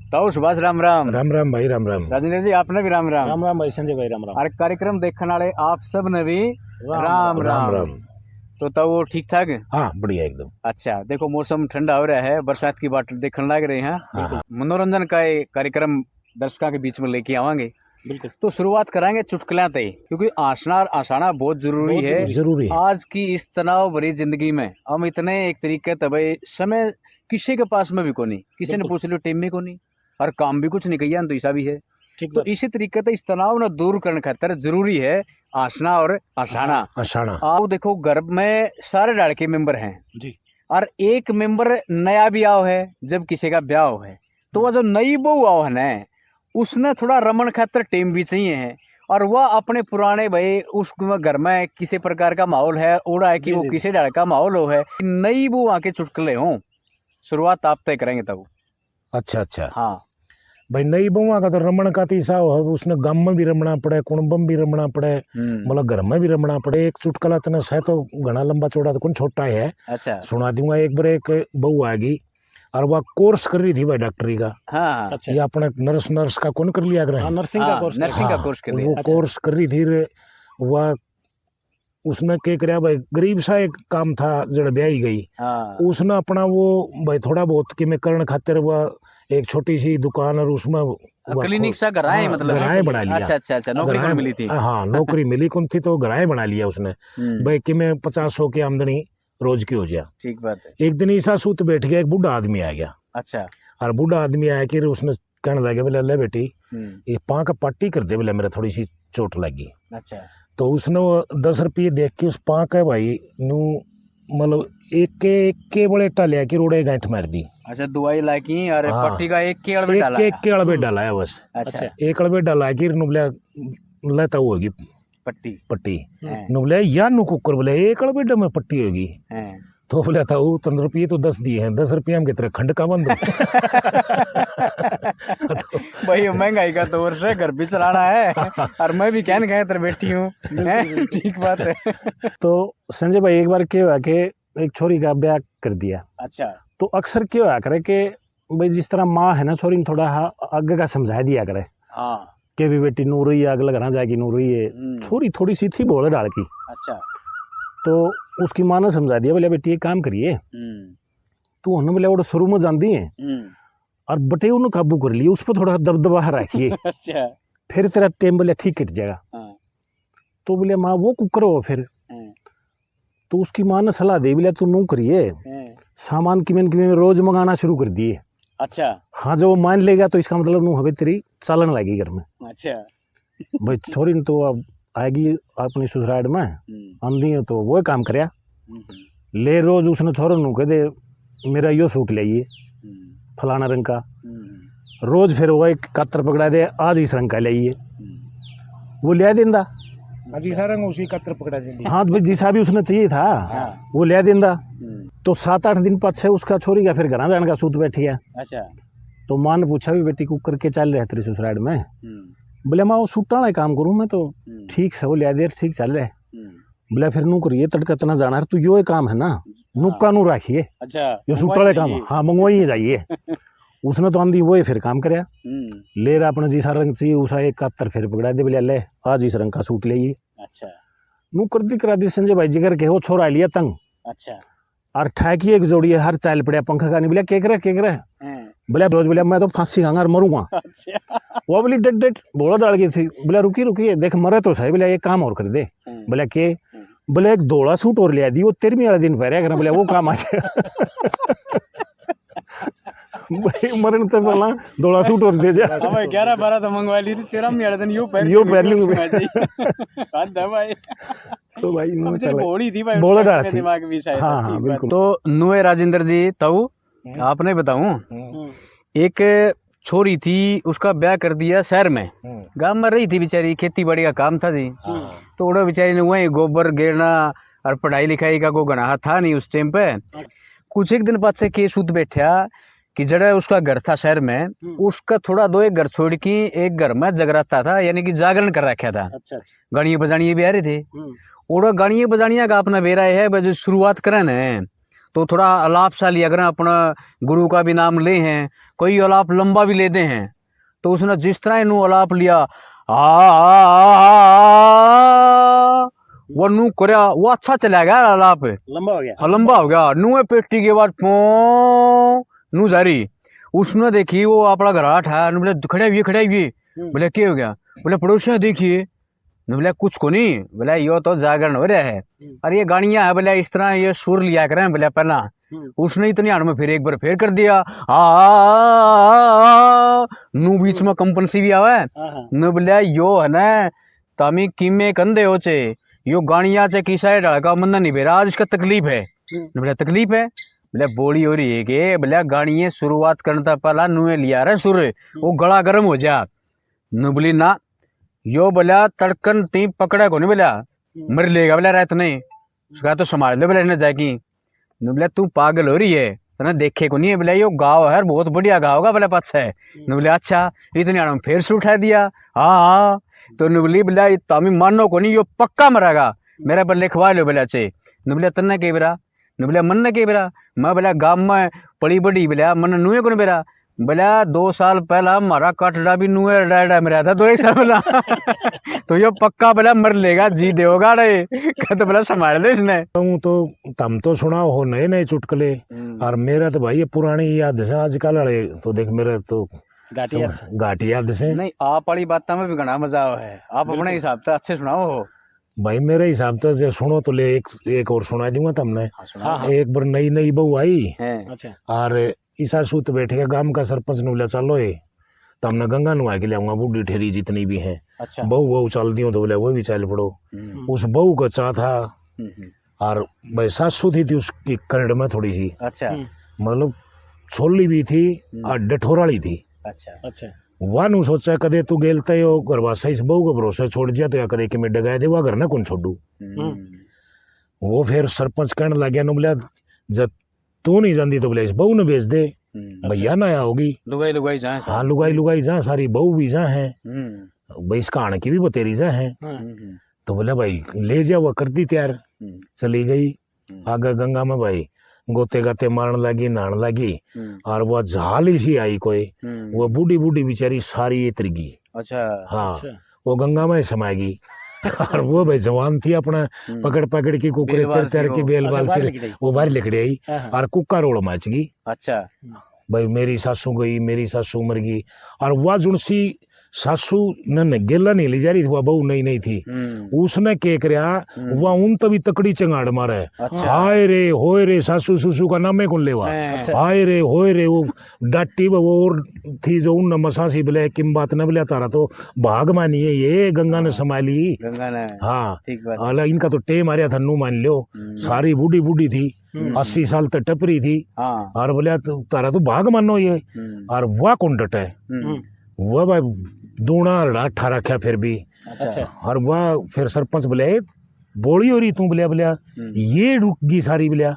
तो सुभाष राम राम। राम राम भाई, राम राम। राजेंद्र जी आपने भी राम राम। राम राम भाई, संजय भाई, राम राम। और कार्यक्रम देखने वाले आप सब ने भी राम राम राम। राम। तो वो ठीक ठाक है। हाँ, बढ़िया एकदम। अच्छा, देखो मौसम ठंडा हो रहा है, बरसात की बात देखने लग रहे हैं। हाँ। मनोरंजन का ये कार्यक्रम दर्शकों के बीच में लेके आवांगे। बिल्कुल। तो शुरुआत कराएंगे चुटकुलियां से, क्योंकि हंसना और हंसाना बहुत जरूरी है। जरूरी है। आज की इस तनाव भरी जिंदगी में हम इतने एक तरीके तब समय किसी के पास में भी को नहीं, किसी ने पूछ लो टीम में को नहीं, और काम भी कुछ नहीं कहिए तो ऐसा भी है। तो इसी तरीके से इस तनाव न दूर करने खातर जरूरी है हंसना और हंसाना। आओ देखो, घर में सारे लड़के मेंबर हैं जी, और एक मेंबर नया भी आओ है। जब किसी का ब्याह है तो वह जो नई बहू आओ है ना, उसने थोड़ा रमन खातर टीम भी चाहिए है, और वह अपने पुराने भाई उस घर में किसी प्रकार का माहौल है उड़ा है कि वो किसी डर का माहौल हो है, नई बहू आके चुटकुले हों। शुरुआत आप तय करेंगे तब। अच्छा। हाँ भाई, नई बहुआ का तो रमण का तीसा हो, उसने गांव में भी रमना पड़े, कुणबम भी रमना पड़े, मतलब घर में भी रमना पड़े। एक चुटकुला तना सह तो घना लंबा चौड़ा तो कौन छोटा है। अच्छा, सुना दूंगा। एक बार एक बहू आएगी और वह कोर्स कर रही थी भाई डॉक्टरी का। हाँ अच्छा। ये अपने नर्स का कौन कर लिया कर नर्सिंग का कोर्स, नर्सिंग का कोर्स कर लिया। वो कोर्स कर रही थी। वह उसने क्या कराया भाई, गरीब सा एक काम था जड़ ब्याही गई। उसने अपना वो भाई थोड़ा बहुत कि मैं करण खातिर वह एक छोटी सी दुकान और उसमें क्लिनिक सा गराए, मतलब गराए बना लिया। अच्छा, नौकरी कौन मिली थी? हाँ, नौकरी मिली कौन थी तो गराए बना लिया उसने। भाई कि मैं 50-100 की आमदनी रोज की हो गया। ठीक बात है। एक दिन ईसा सूत बैठ गया, एक बूढ़ा आदमी आ गया। अच्छा। और बूढ़ा आदमी आया कि उसने कहने लगे, बोले ले बेटी ये पाँ का पट्टी कर दे, बोले मेरा थोड़ी सी चोट लगी। अच्छा। तो उसने 10 रुपये देख के उस पाँ का भाई नू मतलब एक के बड़े टालिया की रोड़े गांठ मार दी। अच्छा, दवाई लाकी और पट्टी का एक के अड़बे डाला है बस। अच्छा, एक अड़बे डाला कि बोले लेता होगी पट्टी बोले या नु कुकर, बोले एक अड़बे में पट्टी होगी। तो बोला था वो 15 रुपये तो 10 दिए हैं, 10 रुपये हम कितने खंड का बंद। तो भाई महंगाई का दौर से घर भी चलाना है और मैं भी कहने गए तर बैठी हूँ। ठीक बात है। तो संजय भाई, एक बार क्या हुआ कि एक छोरी का ब्याह कर दिया। अच्छा। तो अक्सर क्या हुआ करे कि भाई जिस तरह माँ है ना, छोरी थोड़ा आगे का समझा दिया करे कि भी बेटी नू रही है, अगला घर जाएगी नू रही है। छोरी थोड़ी सी थी भोले डाल की। अच्छा। तो उसकी माँ ने समझा दिया, बोले बेटी एक काम करिए, तू हमने बोले वो शुरू में जानती है और बटे उन्हें काबू कर लिया, उस पर थोड़ा दबदबा रखिए। अच्छा। फिर तेरा टेम बोले ठीक कट जाएगा। तो बोले माँ वो कुकर हो फिर। तो उसकी माँ ने सलाह दी, बोले तू नू करिए, सामान किमें रोज मंगाना शुरू कर दिए। अच्छा। हाँ, जब वो मान लेगा तो इसका मतलब नू हवे तेरी चालन लगी घर में। अच्छा। भाई छोरी ने तो अब आएगी अपनी ससुराल में, आंधी है तो वो काम करया ले। रोज उसने छोरो नू कह दे मेरा यो सूट लाइए फलाना रंग का। रोज फिर वो एक कातर पकड़ा दे, आज इस रंग का लाइए, वो लिया देंदा। उसी कातर पकड़ा दे। हाँ, तो जिसा भी उसने चाहिए था वो लिया देंदा। तो 7-8 दिन पाछे उसका छोरी का फिर घर जाने का सूत बैठ गया। अच्छा। तो माँ ने पूछा भी बेटी को करके चल रहे तेरी ससुराल में? बोले माँ वो सूटा वाला काम करूँ मैं तो। ठीक से वो लिया दे, ठीक चल रहे। बोले फिर नू करिए तड़का तना जाना तू, यो काम है ना नुक्का नू राखिए। अच्छा, यो सूटा वाले काम हाँ मंगवाइए जाइए। उसने तो आंधी वो फिर काम कराया ले रहा अपने जिसा रंग चाहिए उसा एक कातर फिर पकड़ा दे, बोले ले आज इस रंग का सूट ले। अच्छा। नू कर दी करा दी संजय भाई जिगर के वो छोरा लिया तंग। अच्छा। और ठाकी एक जोड़ी है, हर चाल पड़िया पंखा का नहीं। बोले के करे बोले रोज, बोले मैं तो फांसी खाऊंगा और मरूंगा। अच्छा। वो बोली डेट बोला डाल गई थी। बोले रुकी देख मरे तो सही। बोले एक काम और कर दे। बोले के? बोले एक धोला सूट और ले दी, वो 13वीं वाले दिन पहरेगा। बोले वो काम आ जाए। मरण तो पहला धोला सूट और दे जा। 11-12 तो मंगवा ली थी, 13वीं वाले दिन यो पहन लूंगा। तो भाई बोली थी भाई, बोला डाल थी दिमाग में शायद। हाँ, बिल्कुल। तो नुए राजेंद्र जी ताऊ आपने बताऊं, एक छोरी थी उसका ब्याह कर दिया शहर में। गांव में रही थी बेचारी, खेती बाड़ी का काम था जी। तो उड़ा बेचारी ने वही गोबर गेरना और पढ़ाई लिखाई का कोई गनाह था नहीं उस टाइम पे। कुछ एक दिन बाद से केस उठ बैठा कि जड़ा उसका घर था शहर में, उसका थोड़ा 2 एक घर छोड़ के एक घर में जगराता था, यानी कि जागरण कर रखा था। अच्छा। गाड़ियाँ बजानिए भी आ रहे थे। और गाड़ियाँ बजानिया का अपना बेरा है जो शुरुआत करें न तो थोड़ा अलाप सा लिया करें, अपना गुरु का भी नाम ले हैं, कोई अलाप लंबा भी लेते हैं तो उसने जिस तरह इनू अलाप लिया वो नू करया वो अच्छा चला गया अलाप लंबा हो गया। हाँ लंबा हो गया। नू पेटी के बाद पो नू जारी उसने देखी वो अपना घराट है बोले खड़े हुए बोले क्या हो गया बोले पड़ोसिया देखिए बोले कुछ को नहीं बोले यो तो जागरण हो रहा है अरे ये गाड़ियां है बोले इस तरह ये सुर लिया करें बोले पहला उसने इतनी हाड़ में फिर एक बार फिर कर दिया नू बीच में कंपन सी भी आवे न बोले यो है ना तामी कीमे कंधे हो चे यो गाड़ियां चे की साइड का मन नहीं बेरा आज इसका तकलीफ है बोले तकलीफ है बोले बोली हो रही है कि बोले गाड़ियां शुरुआत करने तक पहला नुए लिया रहे सुर वो गला गर्म हो जा न बोली ना यो बोला तड़कन ती पकड़ा को नहीं बोला मर लेगा बोला रात नहीं उसका तो संभाल ले बोला न जाएगी न बोला तू पागल हो रही है तो ना देखे को नहीं है बोला यो गाँव है बहुत बढ़िया गाँव का बोला पाछा है न बोले अच्छा इतनी आड़ में फिर से उठा दिया हाँ तो न बोली बोला तामी मानो को नहीं यो पक्का मरेगा मेरा पर लिखवा लो बोला चे न बोला तन्ने के बेरा न बोला मन ने के बेरा मैं बोला गाँव में पड़ी बड़ी बोला मन नुए को नहीं बेरा बोला 2 साल पहला हमारा कटड़ा भी नुए डायडा में रहा था 2 साल पहला तो ये पक्का बोला मर लेगा जी देगा रे तो बोला संभाल दे इसने तो तम तो सुना हो नए नए चुटकुले और मेरा तो भाई ये पुरानी याद से आजकल वाले तो देख मेरे तो घाटी याद से नहीं आप वाली बात में भी घना मजा है आप अपने हिसाब से अच्छे सुनाओ हो भाई मेरे हिसाब से जो सुनो तो ले एक और सुना दूंगा तुमने। एक बार नई बहू आई और ईसा सूत बैठे गांव का सरपंच ने बोला चलो ये तो हमने गंगा नुआ के लियाऊंगा बूढ़ी ठेरी जितनी भी है बहू चल दी तो बोले वो भी चल पड़ो। उस बहू का चाह था और भाई सासू थी उसकी करड़ में थोड़ी सी मतलब छोली भी थी और डठोराली थी। वह नु सोचा कदे तू गेलता हो घरवासा इस बहू का भरोसा छोड़ दिया तो या कदे कि मैं डगाए दे वह घर ना कौन छोड़ू। वो फिर सरपंच कहने लग गया बोला जब तू नहीं जानती तो बोले इस बहू ने भेज दे भैया ना होगी लुगाई जहाँ हाँ लुगाई जहाँ सारी बहू भी जहाँ है भाई इसका आने की भी बतेरी जहाँ है तो बोला भाई ले जा वो कर दी तैयार चली गई आगे गंगा में भाई गोते गाते मारने लगी नहाने लगी और वो झाल ही सी आई कोई वो बूढ़ी बूढ़ी बेचारी सारी इतरगी। हाँ वो गंगा में समाएगी और वो भाई जवान थी अपना पकड़ की कुकरे तर की बेलबाल से वो बाहर लिखड़ी आई और कुक्का रोड़ मच गई। भाई मेरी सासू गई मेरी सासू मर गई और वह जुड़सी सासू ने गेला नहीं ले जा रही थी वह बहू नहीं थी उसने के करया वह उन तभी तकड़ी चंगाड़ मारे हाय रे होए रे सासू सुसू का नाम है कौन लेवा हाय रे होए रे वो डाटी वो और थी जो उन मसासी बोले किम बात न बोले तारा तो भाग मानी है ये गंगा ने संभाली हाँ इनका तो टे मारिया था नू मान लो सारी बूढ़ी बूढ़ी थी 80 साल तक टपरी थी और बोले तारा तो भाग मानो ये और वह कौन डटे वह भाई दूना ढाठा रखा फिर भी और वह फिर सरपंच बोले बोली हो रही तू बोलिया ये रुक गई सारी बोलिया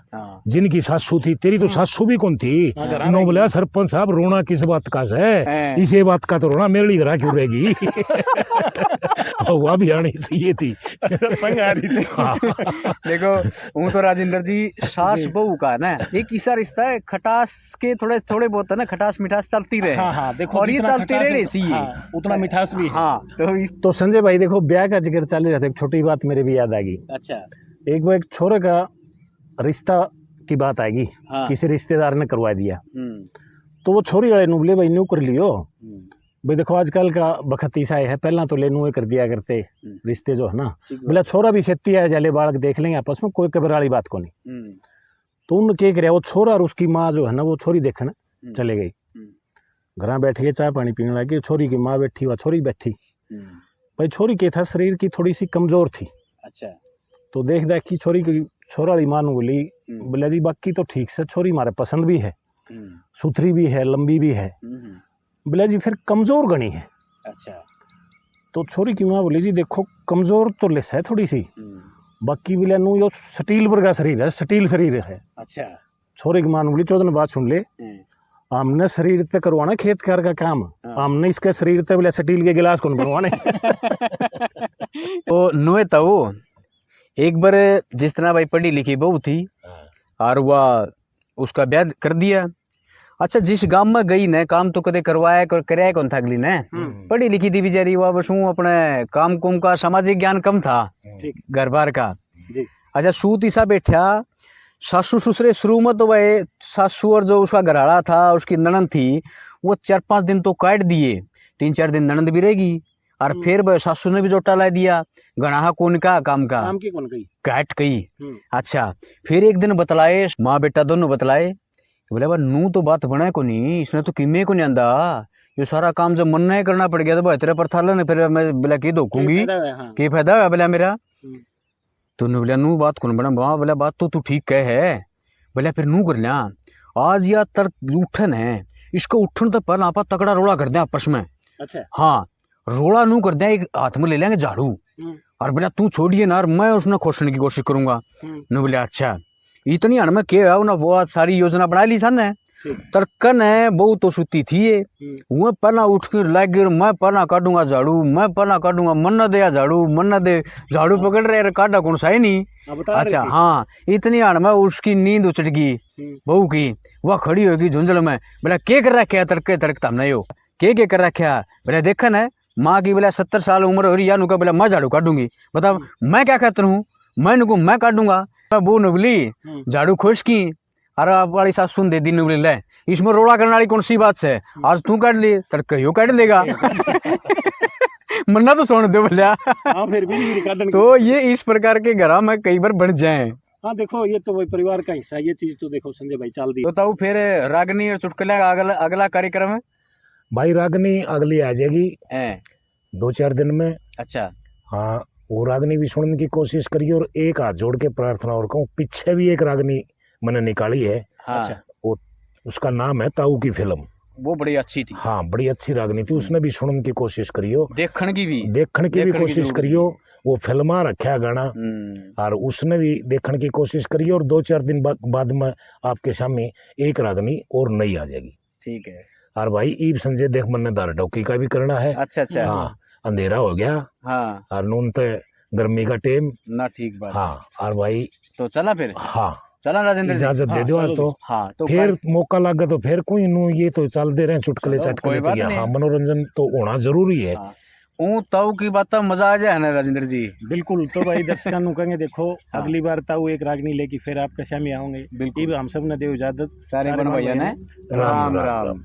जिनकी सासू थी तेरी तो सासू भी कौन थी नो बोलिया सरपंच साहब रोना किस बात का है इसे बात का तो रोना मेरे लिए घरा क्यों रहेगी वह भी आनी चाहिए थी देखो वो तो राजेंद्र जी सास बहू का ना एक ऐसा रिश्ता है खटास के थोड़े बहुत है ना खटास मिठास चलती रहे देखो और ये चलती रहनी चाहिए उतना मिठास भी हाँ तो संजय भाई देखो ब्याह का जिक्र चल रहा था एक छोटी बात मेरे भी याद आ गई। एक बार एक छोरे का रिश्ता की बात आएगी किसी रिश्तेदार ने करवा दिया तो वो छोरी वाले बोले भाई न्यू कर लियो भाई देखो आजकल का बखत ऐसा है पहला तो लेनू कर दिया करते रिश्ते जो है ना बोला छोरा भी सेती है जाले बालक देख लेंगे आपस में कोई कबर वाली बात को नहीं तो उन क्या कर वो छोरा और उसकी माँ जो है ना वो छोरी देखने चले गई घर बैठ के चाय पानी पीने लगी छोरी की माँ बैठी वह छोरी बैठी भाई छोरी के था शरीर की थोड़ी सी कमजोर थी तो देख की छोरी की छोरा वाली माँ बोली बोला जी बाकी तो ठीक से छोरी हमारे पसंद भी है सुथरी भी है लंबी भी है बोला जी फिर कमजोर गणी है। तो छोरी की माँ बोली जी देखो कमजोर तो लेस है थोड़ी सी बाकी बोले नू यो स्टील वर्गा शरीर है स्टील शरीर है। छोरी की माँ बोली 14 बात सुन ले हमने शरीर ते करवाना खेत कार का काम हमने इसके शरीर ते बोले स्टील के गिलास कौन बनवाने तो नुए तो एक बार जिस तरह भाई पढ़ी लिखी बहू थी और वह उसका ब्याह कर दिया अच्छा जिस गांव में गई ने काम तो कदे करवाया कराया कौन था अगली ने, पढ़ी लिखी थी बेचारी, वह बस अपने काम कुम का सामाजिक ज्ञान कम था, घर बार का जी। अच्छा सूत ईसा बैठा सासू ससुरे शुरू में तो वह सासू और जो उसका घराड़ा था उसकी ननद थी वो 4-5 दिन तो काट दिए, 3-4 दिन ननद भी रहेगी और फिर वह सासू ने भी जोटा ला दिया गणाहा कौन का काम का काम की कौन गई काट गई। अच्छा फिर एक दिन बतलाए माँ बेटा दोनों बतलाए, बोले बा नू तो बात बना को नहीं, इसने तो किमे को नहीं आंदा, ये सारा काम जब मन नहीं करना पड़ गया तो तेरे पर था ने फिर मैं बोला की धोखूंगी की फायदा है बोला मेरा। तूने बोला नू बात कौन बना वहाँ, बोला बात तो तू ठीक कह है, बोला फिर नू कर लिया आज या तर उठन है इसको उठन तो पहले आप तगड़ा रोड़ा कर दे आपस में। अच्छा हाँ रोड़ा नू कर दे, एक हाथ में ले लेंगे झाड़ू और बोला तू छोड़िए ना मैं उसने खोसने की कोशिश करूंगा। न बोले अच्छा इतनी हन में क्या है ना वो सारी योजना बना ली सन है तड़कन है बहु तो सुती थी ये वो पहला उठ के लग गई मैं पहला काटूंगा झाड़ू, मैं पहला काटूंगा मन न दे झाड़ू, मन न दे झाड़ू पकड़ रहे काटा कौन सा ही नहीं। अच्छा हाँ इतनी हन में उसकी नींद उचट गई बहू की, वह खड़ी होगी झुंझल में, बोला के कर रखा तड़के तड़कता हमने यो के कर रखा, बोला देखन है माँ की बोला 70 साल उम्र हो रही या नुका बोला मैं झाड़ू काटूंगी, बता मैं क्या कहता हूँ मैं नुकू मैं काटूंगा, मैं वो नुबली झाड़ू खुश की अरे आप वाली सास सुन दे दी नुबली ले इसमें रोड़ा करने वाली कौन सी बात से, आज तू काट ली तर कहियो काट देगा मन्ना तो सुन दे बोला। फिर भी तो ये इस प्रकार के घर में कई बार बढ़ जाए। हाँ देखो ये तो वही परिवार का हिस्सा, ये चीज तो देखो संजय भाई चाल दी। बताओ फिर रागनी और चुटकुला अगला कार्यक्रम है भाई रागनी अगली आ जाएगी 2-4 दिन में। अच्छा हाँ वो रागनी भी सुनने की कोशिश करिए और एक हाथ जोड़ के प्रार्थना और कहूँ पीछे भी एक रागनी मैंने निकाली है। हाँ। अच्छा वो उसका नाम है ताऊ की फिल्म, वो बड़ी अच्छी थी। हाँ बड़ी अच्छी रागनी थी, उसने भी सुनने की कोशिश करियो, देखने की भी कोशिश करियो। वो फिल्मा रखा गाना और उसने भी देखने की कोशिश करियो और 2-4 दिन बाद में आपके सामने एक रागनी और नई आ जाएगी। ठीक है। और भाई ईब संजय देख मन दार डौकी का भी करना है। अच्छा अच्छा हाँ अंधेरा हो गया हाँ और नून तो गर्मी का टाइम ना ठीक बात हाँ और भाई तो चला फिर हाँ चला राजेंद्र इजाजत दे दो आज तो। हाँ तो फिर मौका लगा तो फिर कोई नू ये तो चलते रहे चुटकले चटकले तो हाँ मनोरंजन तो होना जरूरी है। ताऊ की बात मजा आ जाए ना राजेंद्र जी। बिल्कुल तो भाई दर्शकों नु कहेंगे देखो अगली बार ताऊ एक रागनी लेके फिर आपके सामने आऊंगे। बिल्कुल हम सब ने दे इजाजत सारे बन भैया ने राम राम।